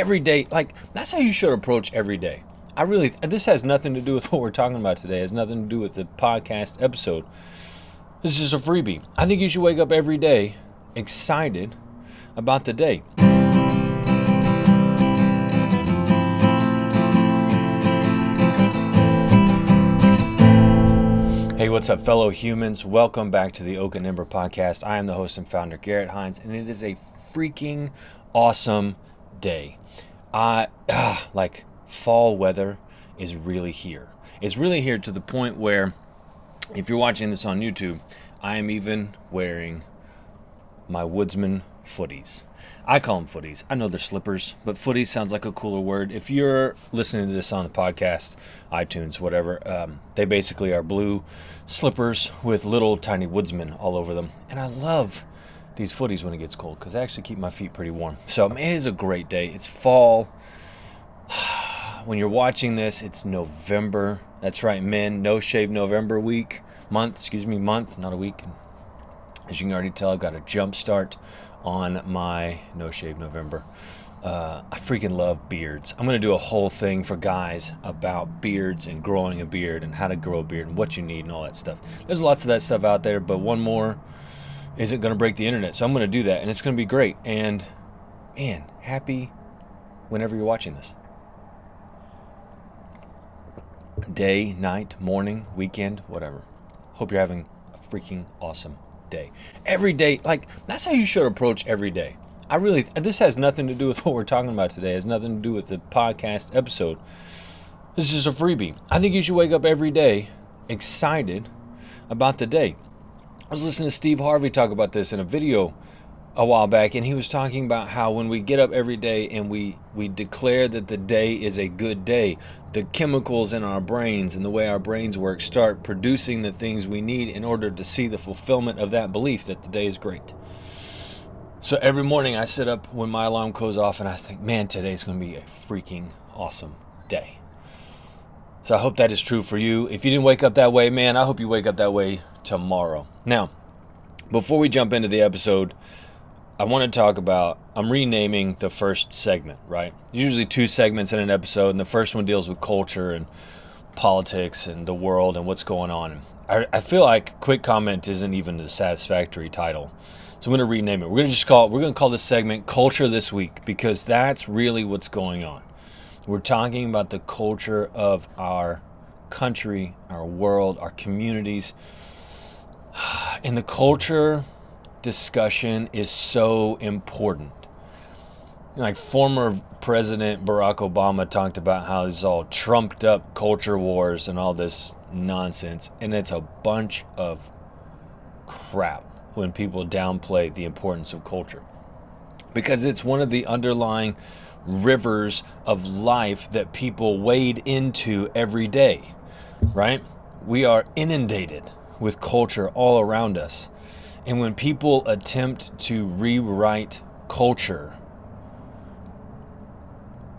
every day, like, that's how you should approach every day. This has nothing to do with what we're talking about today. It has nothing to do with the podcast episode. This is just a freebie. I think you should wake up every day excited about the day. Hey, what's up, fellow humans? Welcome back to the Oak and Ember podcast. I am the host and founder, Garrett Hines, and it is a freaking awesome day. Fall weather is really here. It's really here to the point where, if you're watching this on YouTube, I am even wearing my Woodsman footies. I call them footies. I know they're slippers, but footies sounds like a cooler word. If you're listening to this on the podcast, iTunes, whatever, they basically are blue slippers with little tiny Woodsman all over them. And I love these footies when it gets cold because they actually keep my feet pretty warm. So it is a great day. It's fall. When you're watching this, it's November. That's right, men. No Shave November month, not a week. As you can already tell, I've got a jump start on my No Shave November. I freaking love beards. I'm going to do a whole thing for guys about beards and growing a beard and how to grow a beard and what you need and all that stuff. There's lots of that stuff out there, but one more isn't going to break the internet. So I'm going to do that, and it's going to be great. And, man, happy whenever you're watching this. Day, night, morning, weekend, whatever. Hope you're having a freaking awesome day. Every day, that's how you should approach every day. This has nothing to do with what we're talking about today. It has nothing to do with the podcast episode. This is just a freebie. I think you should wake up every day excited about the day. I was listening to Steve Harvey talk about this in a video a while back, and he was talking about how when we get up every day and we declare that the day is a good day, the chemicals in our brains and the way our brains work start producing the things we need in order to see the fulfillment of that belief that the day is great. So every morning I sit up when my alarm goes off and I think, man, today's going to be a freaking awesome day. So I hope that is true for you. If you didn't wake up that way, man, I hope you wake up that way tomorrow. Now, before we jump into the episode, I want to talk about, I'm renaming the first segment, right? Usually 2 segments in an episode, and the first one deals with culture and politics and the world and what's going on. I feel like quick comment isn't even a satisfactory title. So I'm going to rename it. We're going to call this segment Culture This Week, because that's really what's going on. We're talking about the culture of our country, our world, our communities. And the culture discussion is so important. Like former President Barack Obama talked about how this is all trumped up culture wars and all this nonsense. And it's a bunch of crap when people downplay the importance of culture, because it's one of the underlying rivers of life that people wade into every day, right? We are inundated with culture all around us. And when people attempt to rewrite culture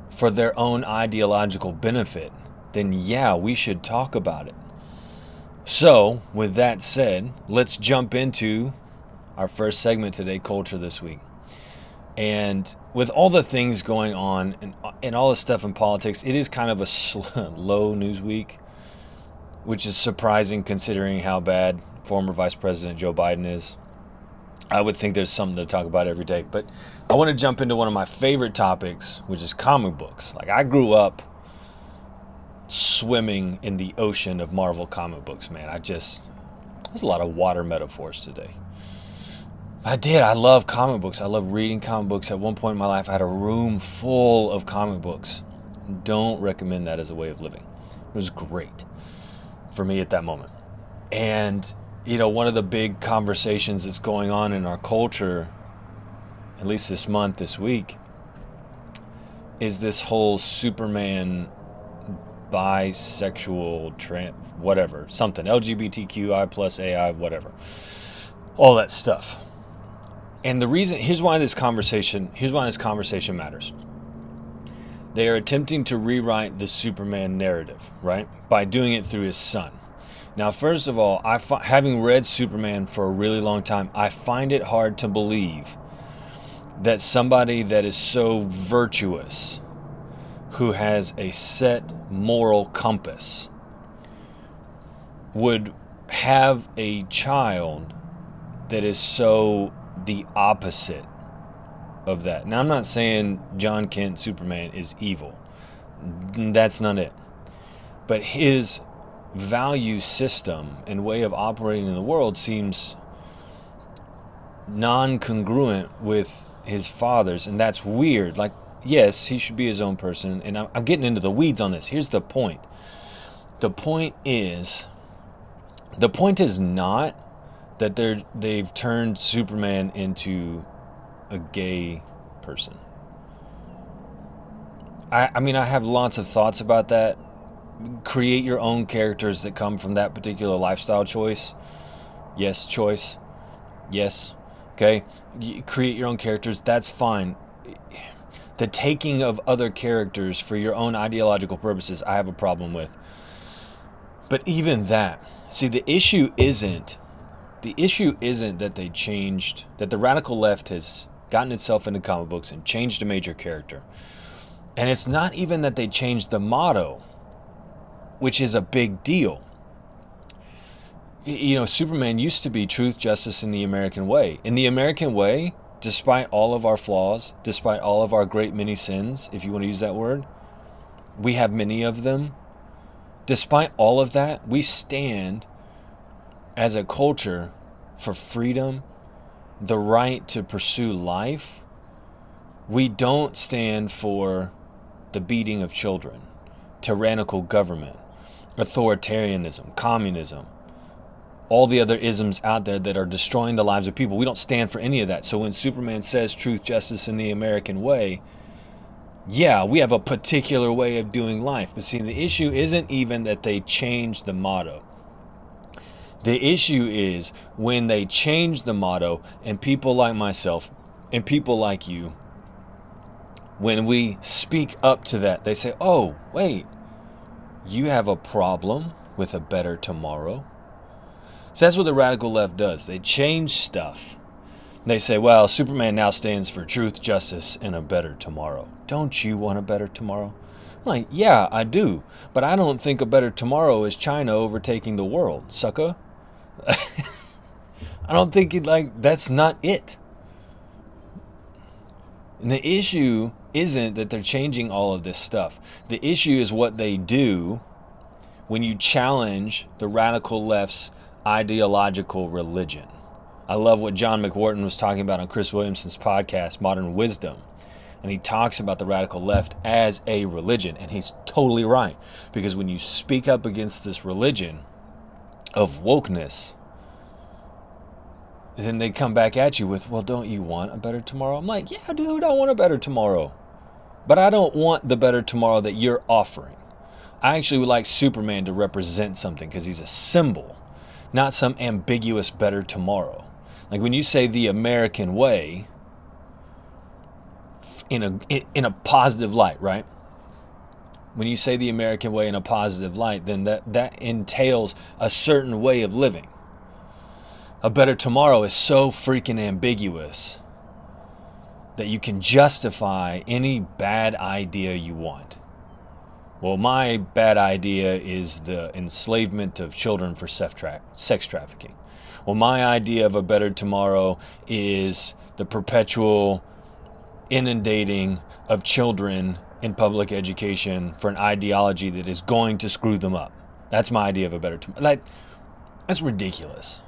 for their own ideological benefit, then yeah, we should talk about it. So, with that said, let's jump into our first segment today, Culture This Week. And with all the things going on and all the stuff in politics, it is kind of a low news week, which is surprising considering how bad former Vice President Joe Biden is. I would think there's something to talk about every day. But I want to jump into one of my favorite topics, which is comic books. Like, I grew up swimming in the ocean of Marvel comic books, man. There's a lot of water metaphors today. I love comic books. I love reading comic books. At one point in my life, I had a room full of comic books. Don't recommend that as a way of living. It was great for me at that moment. And, one of the big conversations that's going on in our culture, at least this week, is this whole Superman, bisexual, whatever, something, LGBTQI plus AI, whatever. All that stuff. And the reason, here's why this conversation matters. They are attempting to rewrite the Superman narrative, right? By doing it through his son. Now, first of all, having read Superman for a really long time, I find it hard to believe that somebody that is so virtuous, who has a set moral compass, would have a child that is so the opposite of that. Now, I'm not saying John Kent Superman is evil. That's not it. But his value system and way of operating in the world seems non-congruent with his father's, and that's weird. Like, yes, he should be his own person, and I'm getting into the weeds on this. Here's the point. The point is not that they've turned Superman into a gay person. I mean, I have lots of thoughts about that. Create your own characters that come from that particular lifestyle choice. Yes, choice. Yes. Okay. Create your own characters. That's fine. The taking of other characters for your own ideological purposes, I have a problem with. But even that, see, the issue isn't that they changed, that the radical left has gotten itself into comic books and changed a major character. And it's not even that they changed the motto, which is a big deal. You know, Superman used to be truth, justice, and the American way. In the American way, despite all of our flaws, despite all of our great many sins, if you want to use that word, we have many of them. Despite all of that, we stand as a culture for freedom, the right to pursue life. We don't stand for the beating of children, tyrannical government, authoritarianism, communism, all the other isms out there that are destroying the lives of people. We don't stand for any of that. So when Superman says truth, justice, and the American way, yeah, we have a particular way of doing life. But see, the issue isn't even that they changed the motto. The issue is when they change the motto, and people like myself and people like you, when we speak up to that, they say, oh, wait, you have a problem with a better tomorrow? So that's what the radical left does. They change stuff. They say, well, Superman now stands for truth, justice, and a better tomorrow. Don't you want a better tomorrow? I'm like, yeah, I do. But I don't think a better tomorrow is China overtaking the world, sucker. I don't think that's not it. And the issue isn't that they're changing all of this stuff. The issue is what they do when you challenge the radical left's ideological religion. I love what John McWhorton was talking about on Chris Williamson's podcast, Modern Wisdom. And he talks about the radical left as a religion. And he's totally right. Because when you speak up against this religion of wokeness, then they come back at you with, well, don't you want a better tomorrow? I'm like, yeah, dude, I want a better tomorrow. But I don't want the better tomorrow that you're offering. I actually would like Superman to represent something because he's a symbol, not some ambiguous better tomorrow. Like when you say the American way in a positive light, right? When you say the American way in a positive light, then that entails a certain way of living. A better tomorrow is so freaking ambiguous that you can justify any bad idea you want. Well, my bad idea is the enslavement of children for sex trafficking. Well, my idea of a better tomorrow is the perpetual inundating of children in public education for an ideology that is going to screw them up. That's my idea of a better tomorrow. That's ridiculous.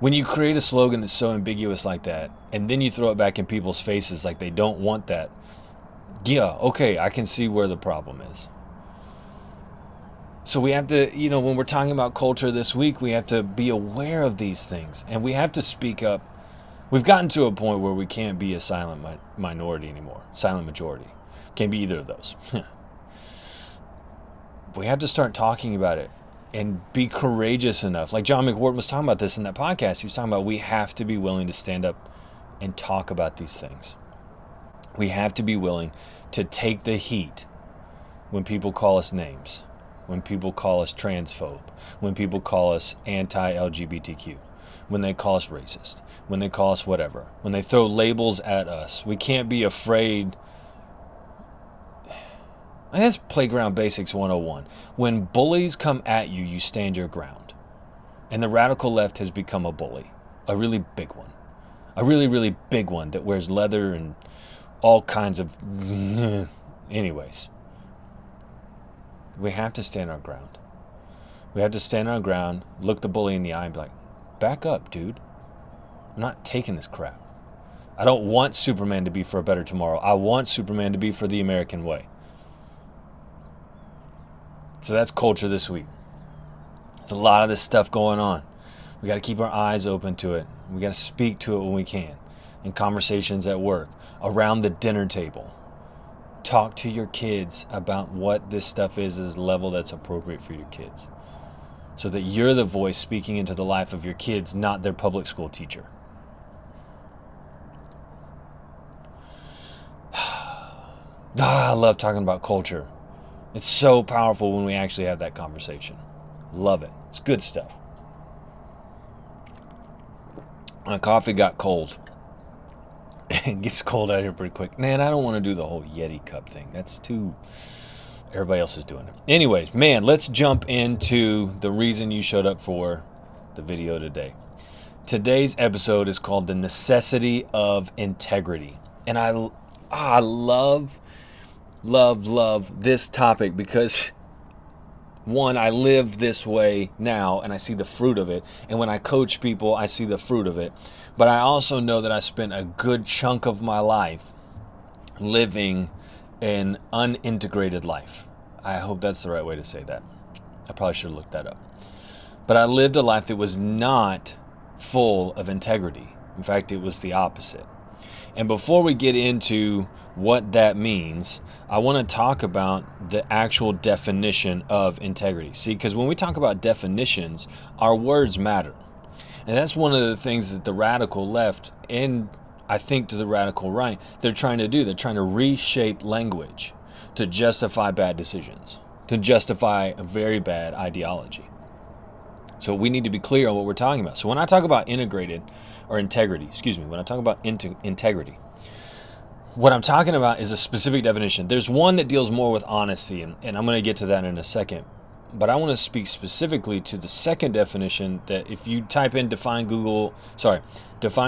When you create a slogan that's so ambiguous like that, and then you throw it back in people's faces like they don't want that, yeah, okay, I can see where the problem is. So we have to, when we're talking about culture this week, we have to be aware of these things. And we have to speak up. We've gotten to a point where we can't be a silent minority anymore. Silent majority. Can't be either of those. We have to start talking about it and be courageous enough. Like John McWhorton was talking about this in that podcast. He was talking about we have to be willing to stand up and talk about these things. We have to be willing to take the heat when people call us names, when people call us transphobe, when people call us anti-LGBTQ. when they call us racist, when they call us whatever, when they throw labels at us. We can't be afraid. And that's Playground Basics 101. When bullies come at you, you stand your ground. And the radical left has become a bully. A really big one. A really, really big one that wears leather and all kinds of... Anyways. We have to stand our ground. We have to stand our ground, look the bully in the eye and be like, back up, dude. I'm not taking this crap. I don't want Superman to be for a better tomorrow. I want Superman to be for the American way. So that's culture this week. There's a lot of this stuff going on. We got to keep our eyes open to it. We got to speak to it when we can. In conversations at work, around the dinner table. Talk to your kids about what this stuff is a level that's appropriate for your kids. So that you're the voice speaking into the life of your kids, not their public school teacher. I love talking about culture. It's so powerful when we actually have that conversation. Love it. It's good stuff. My coffee got cold. It gets cold out here pretty quick. Man, I don't want to do the whole Yeti cup thing. That's too... Everybody else is doing it. Anyways, man, let's jump into the reason you showed up for the video today. Today's episode is called The Necessity of Integrity. And I love this topic because, one, I live this way now and I see the fruit of it. And when I coach people, I see the fruit of it. But I also know that I spent a good chunk of my life living an unintegrated life. I hope that's the right way to say that. I probably should have looked that up. But I lived a life that was not full of integrity. In fact, it was the opposite. And before we get into what that means, I want to talk about the actual definition of integrity. See, because when we talk about definitions, our words matter. And that's one of the things that the radical left and I think to the radical right, they're trying to do. They're trying to reshape language to justify bad decisions, to justify a very bad ideology. So we need to be clear on what we're talking about. So when I talk about when I talk about integrity, what I'm talking about is a specific definition. There's one that deals more with honesty, and I'm going to get to that in a second. But I want to speak specifically to the second definition that if you type in define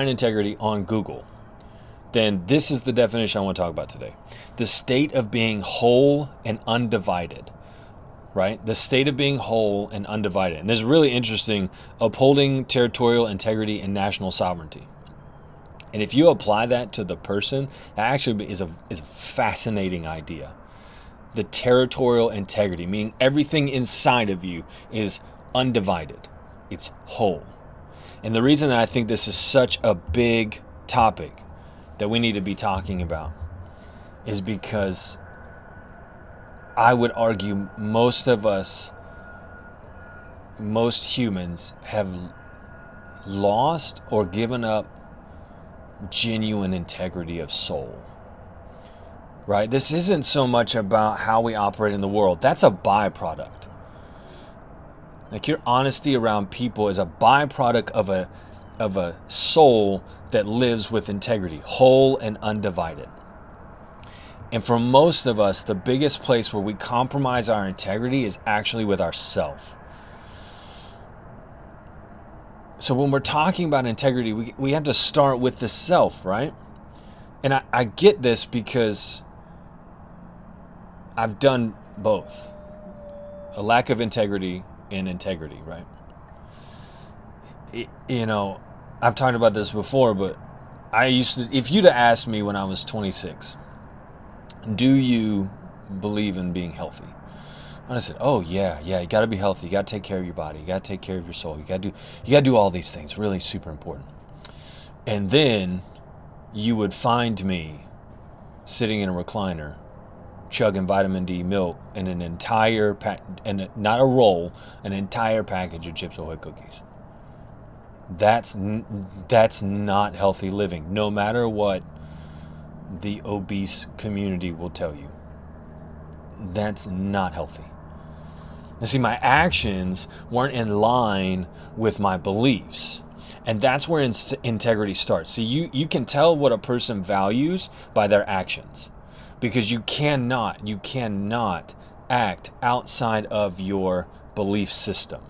integrity on Google, then this is the definition I want to talk about today. The state of being whole and undivided, right? The state of being whole and undivided. And this is really interesting, upholding territorial integrity and national sovereignty. And if you apply that to the person, that actually is a fascinating idea. The territorial integrity, meaning everything inside of you is undivided. It's whole. And the reason that I think this is such a big topic that we need to be talking about is because I would argue most humans have lost or given up genuine integrity of soul. Right? This isn't so much about how we operate in the world. That's a byproduct. Like your honesty around people is a byproduct of a soul that lives with integrity, whole and undivided. And for most of us, the biggest place where we compromise our integrity is actually with ourselves. So when we're talking about integrity, we have to start with the self, right? And I get this because I've done both. A lack of integrity and integrity, right? I've talked about this before, but if you'd have asked me when I was 26, do you believe in being healthy? And I said, oh yeah, you got to be healthy. You got to take care of your body. You got to take care of your soul. You got to do all these things. Really super important. And then you would find me sitting in a recliner, chugging vitamin D milk and an entire not a roll, an entire package of Chips Ahoy cookies. That's not healthy living, no matter what the obese community will tell you. That's not healthy. You see, my actions weren't in line with my beliefs. And that's where integrity starts. See, you can tell what a person values by their actions, because you cannot act outside of your belief system.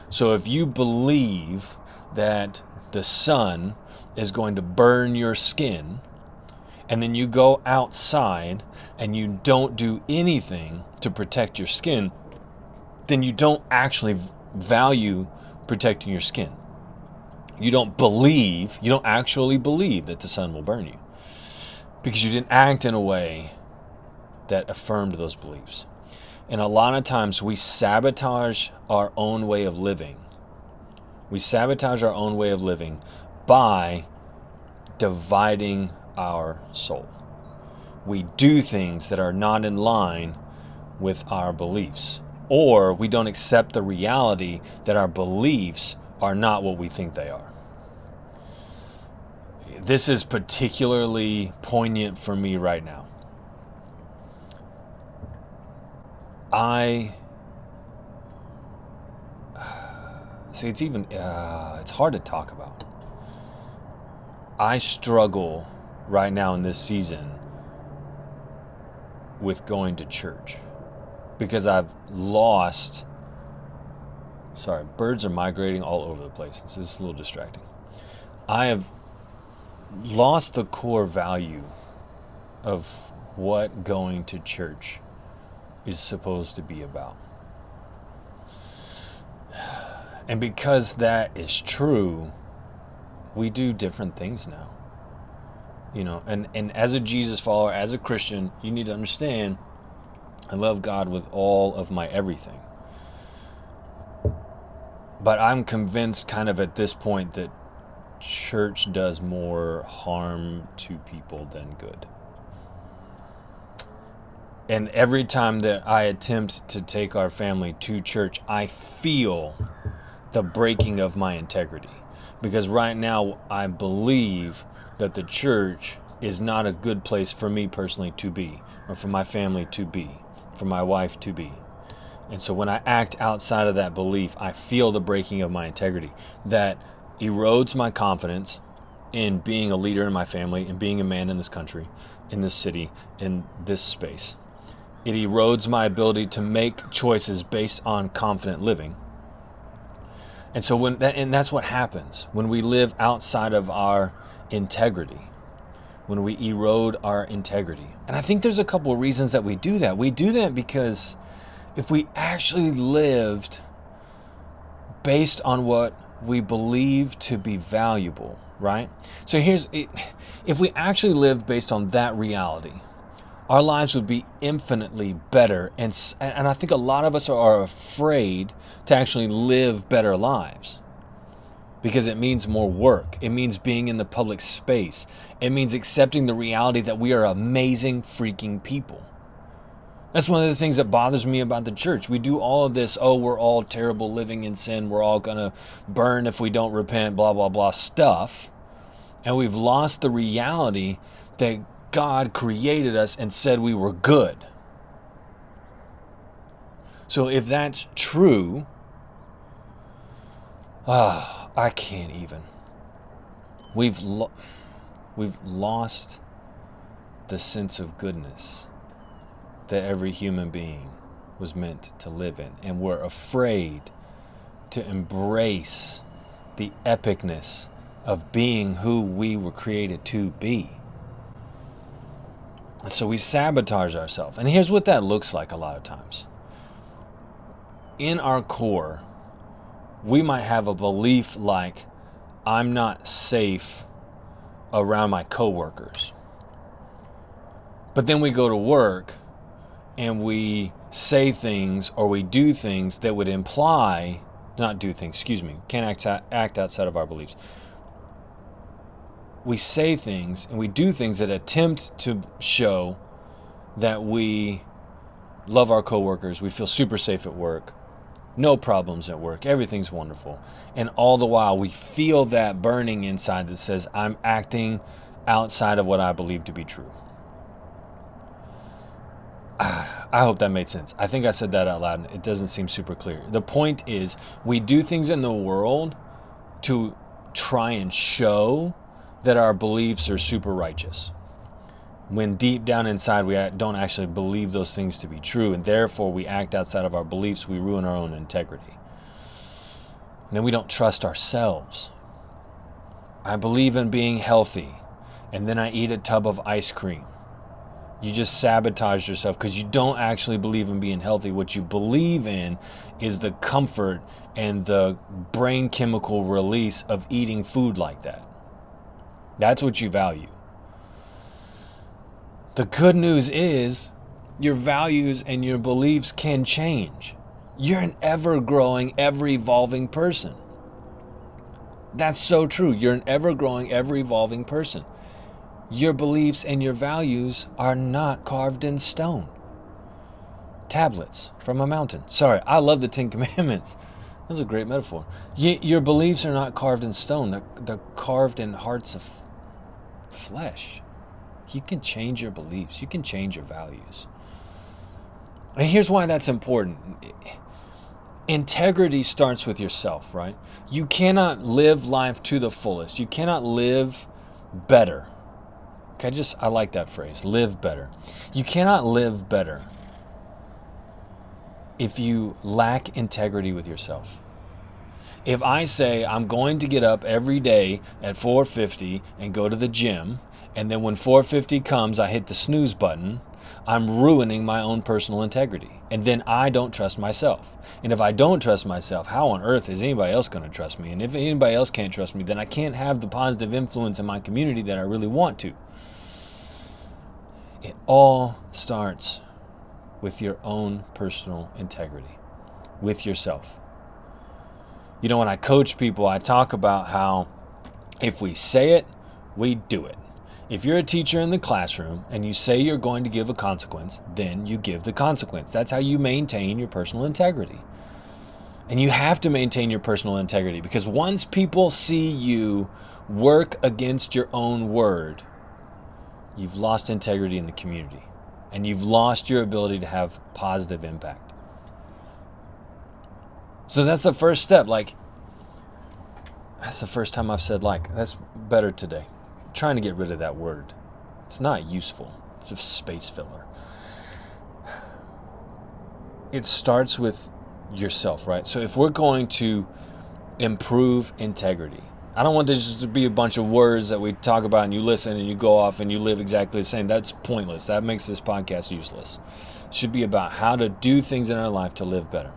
So if you believe that the sun is going to burn your skin, and then you go outside and you don't do anything to protect your skin, then you don't actually value protecting your skin. You don't actually believe that the sun will burn you, because you didn't act in a way that affirmed those beliefs. And a lot of times we sabotage our own way of living. We sabotage our own way of living by dividing our soul. We do things that are not in line with our beliefs, or we don't accept the reality that our beliefs are not what we think they are. This is particularly poignant for me right now. It's hard to talk about. I struggle right now in this season with going to church because I've lost. Sorry, birds are migrating all over the place. So this is a little distracting. I have lost the core value of what going to church is supposed to be about. And because that is true, we do different things now. And as a Jesus follower, as a Christian, you need to understand, I love God with all of my everything. But I'm convinced kind of at this point that church does more harm to people than good. And every time that I attempt to take our family to church, I feel the breaking of my integrity. Because right now, I believe that the church is not a good place for me personally to be, or for my family to be, for my wife to be. And so when I act outside of that belief, I feel the breaking of my integrity. That erodes my confidence in being a leader in my family, and being a man in this country, in this city, in this space. It erodes my ability to make choices based on confident living. And so that's what happens when we live outside of our integrity, when we erode our integrity. And I think there's a couple of reasons that we do that. We do that because if we actually lived based on what we believe to be valuable, right? So if we actually lived based on that reality, our lives would be infinitely better. And I think a lot of us are afraid to actually live better lives because it means more work. It means being in the public space. It means accepting the reality that we are amazing freaking people. That's one of the things that bothers me about the church. We do all of this, we're all terrible living in sin, we're all going to burn if we don't repent, blah, blah, blah stuff. And we've lost the reality that God created us and said we were good. So if that's true, I can't even. We've lost the sense of goodness that every human being was meant to live in. And we're afraid to embrace the epicness of being who we were created to be. So we sabotage ourselves. And here's what that looks like a lot of times. In our core, we might have a belief like, I'm not safe around my coworkers. But then we go to work and we say things or we do things that would imply, can't act outside of our beliefs. We say things and we do things that attempt to show that we love our coworkers, we feel super safe at work, no problems at work, everything's wonderful. And all the while we feel that burning inside that says, I'm acting outside of what I believe to be true. I hope that made sense. I think I said that out loud and it doesn't seem super clear. The point is, we do things in the world to try and show that our beliefs are super righteous, when deep down inside we don't actually believe those things to be true, and therefore we act outside of our beliefs. We ruin our own integrity. And then we don't trust ourselves. I believe in being healthy, and then I eat a tub of ice cream. You just sabotage yourself because you don't actually believe in being healthy. What you believe in is the comfort and the brain chemical release of eating food like that. That's what you value. The good news is your values and your beliefs can change. You're an ever-growing, ever-evolving person. That's so true. You're an ever-growing, ever-evolving person. Your beliefs and your values are not carved in stone. Tablets from a mountain. Sorry, I love the Ten Commandments. That's a great metaphor. Your beliefs are not carved in stone. They're carved in hearts of flesh. You can change your beliefs. You can change your values. And here's why that's important. Integrity starts with yourself, right? You cannot live life to the fullest. You cannot live better. I like that phrase, live better. You cannot live better if you lack integrity with yourself. If I say I'm going to get up every day at 4:50 and go to the gym, and then when 4:50 comes, I hit the snooze button, I'm ruining my own personal integrity. And then I don't trust myself. And if I don't trust myself, how on earth is anybody else going to trust me? And if anybody else can't trust me, then I can't have the positive influence in my community that I really want to. It all starts with your own personal integrity, with yourself. You know, when I coach people, I talk about how if we say it, we do it. If you're a teacher in the classroom and you say you're going to give a consequence, then you give the consequence. That's how you maintain your personal integrity. And you have to maintain your personal integrity, because once people see you work against your own word, you've lost integrity in the community, and you've lost your ability to have positive impact. So that's the first step. That's the first time I've said that's better today. I'm trying to get rid of that word. It's not useful. It's a space filler. It starts with yourself, right? So if we're going to improve integrity, I don't want this just to be a bunch of words that we talk about and you listen and you go off and you live exactly the same. That's pointless. That makes this podcast useless. It should be about how to do things in our life to live better.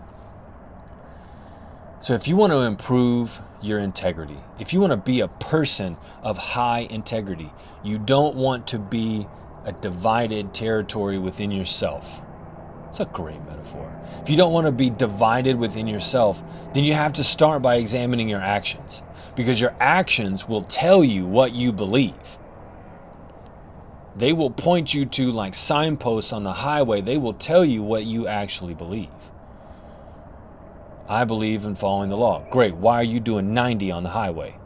So if you want to improve your integrity, if you want to be a person of high integrity, you don't want to be a divided territory within yourself. It's a great metaphor. If you don't want to be divided within yourself, then you have to start by examining your actions. Because your actions will tell you what you believe. They will point you to signposts on the highway. They will tell you what you actually believe. I believe in following the law. Great. Why are you doing 90 on the highway?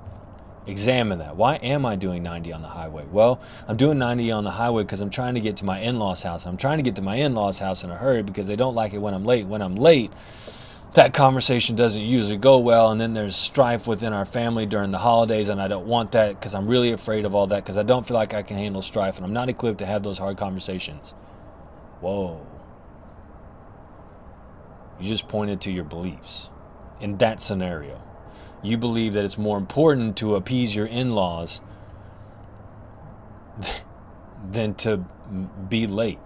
Examine that. Why am I doing 90 on the highway? Well, I'm doing 90 on the highway because I'm trying to get to my in-laws' house. I'm trying to get to my in-laws' house in a hurry because they don't like it when I'm late. When I'm late, that conversation doesn't usually go well, and then there's strife within our family during the holidays, and I don't want that because I'm really afraid of all that, because I don't feel like I can handle strife, and I'm not equipped to have those hard conversations. Whoa. You just pointed to your beliefs. In that scenario, you believe that it's more important to appease your in-laws than to be late.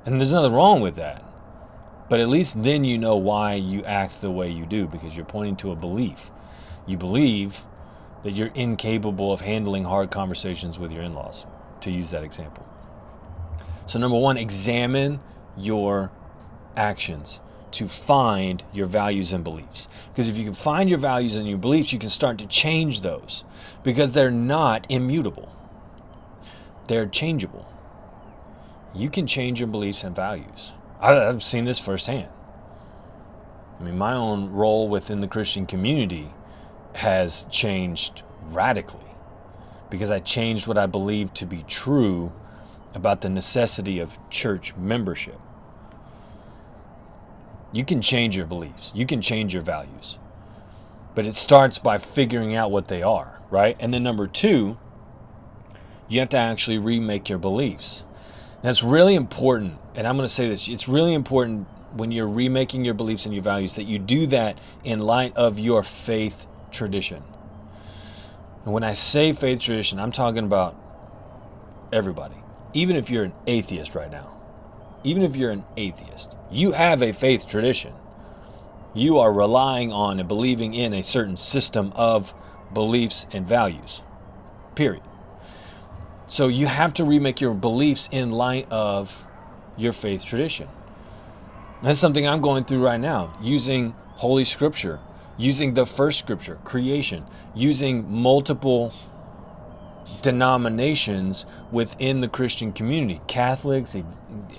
And there's nothing wrong with that. But at least then you know why you act the way you do, because you're pointing to a belief. You believe that you're incapable of handling hard conversations with your in-laws, to use that example. So number one, examine your actions to find your values and beliefs. Because if you can find your values and your beliefs, you can start to change those, because they're not immutable. They're changeable. You can change your beliefs and values. I've seen this firsthand. I mean, my own role within the Christian community has changed radically because I changed what I believed to be true about the necessity of church membership. You can change your beliefs. You can change your values. But it starts by figuring out what they are, right? And then number two, you have to actually remake your beliefs. That's really important. And I'm going to say this. It's really important when you're remaking your beliefs and your values that you do that in light of your faith tradition. And when I say faith tradition, I'm talking about everybody. Even if you're an atheist right now, even if you're an atheist, you have a faith tradition. You are relying on and believing in a certain system of beliefs and values, period. So you have to remake your beliefs in light of your faith tradition. That's something I'm going through right now, using Holy Scripture, using the first Scripture, creation, using multiple denominations within the Christian community, Catholics,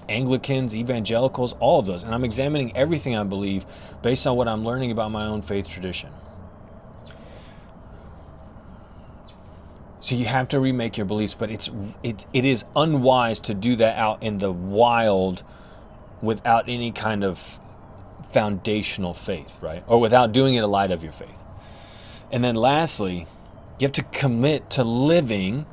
Anglicans, evangelicals, all of those. And I'm examining everything I believe based on what I'm learning about my own faith tradition. So you have to remake your beliefs, but it is unwise to do that out in the wild without any kind of foundational faith, right? Or without doing it in light of your faith. And then lastly, you have to commit to living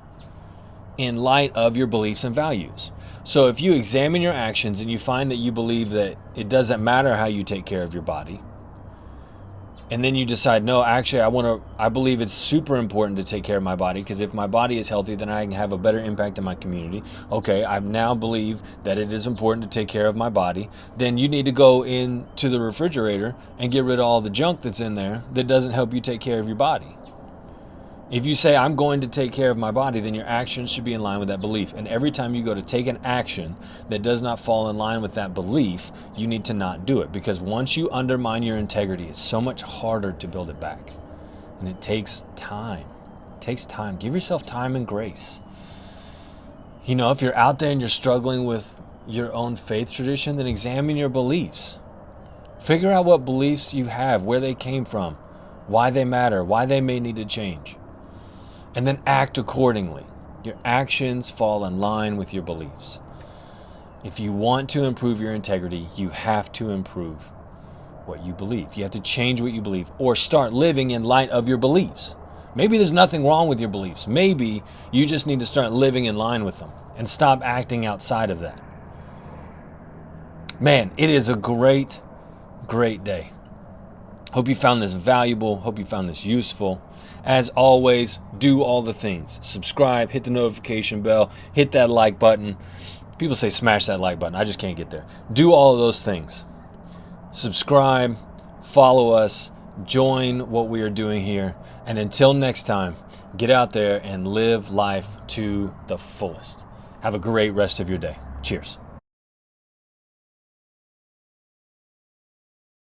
in light of your beliefs and values. So if you examine your actions and you find that you believe that it doesn't matter how you take care of your body, and then you decide, no, actually, I believe it's super important to take care of my body, because if my body is healthy, then I can have a better impact in my community. Okay, I now believe that it is important to take care of my body. Then you need to go into the refrigerator and get rid of all the junk that's in there that doesn't help you take care of your body. If you say, I'm going to take care of my body, then your actions should be in line with that belief. And every time you go to take an action that does not fall in line with that belief, you need to not do it. Because once you undermine your integrity, it's so much harder to build it back. And it takes time. It takes time. Give yourself time and grace. You know, if you're out there and you're struggling with your own faith tradition, then examine your beliefs. Figure out what beliefs you have, where they came from, why they matter, why they may need to change. And then act accordingly. Your actions fall in line with your beliefs. If you want to improve your integrity, you have to improve what you believe. You have to change what you believe or start living in light of your beliefs. Maybe there's nothing wrong with your beliefs. Maybe you just need to start living in line with them and stop acting outside of that. Man, it is a great, great day. Hope you found this valuable. Hope you found this useful. As always, do all the things. Subscribe, hit the notification bell, hit that like button. People say smash that like button. I just can't get there. Do all of those things. Subscribe, follow us, join what we are doing here. And until next time, get out there and live life to the fullest. Have a great rest of your day. Cheers.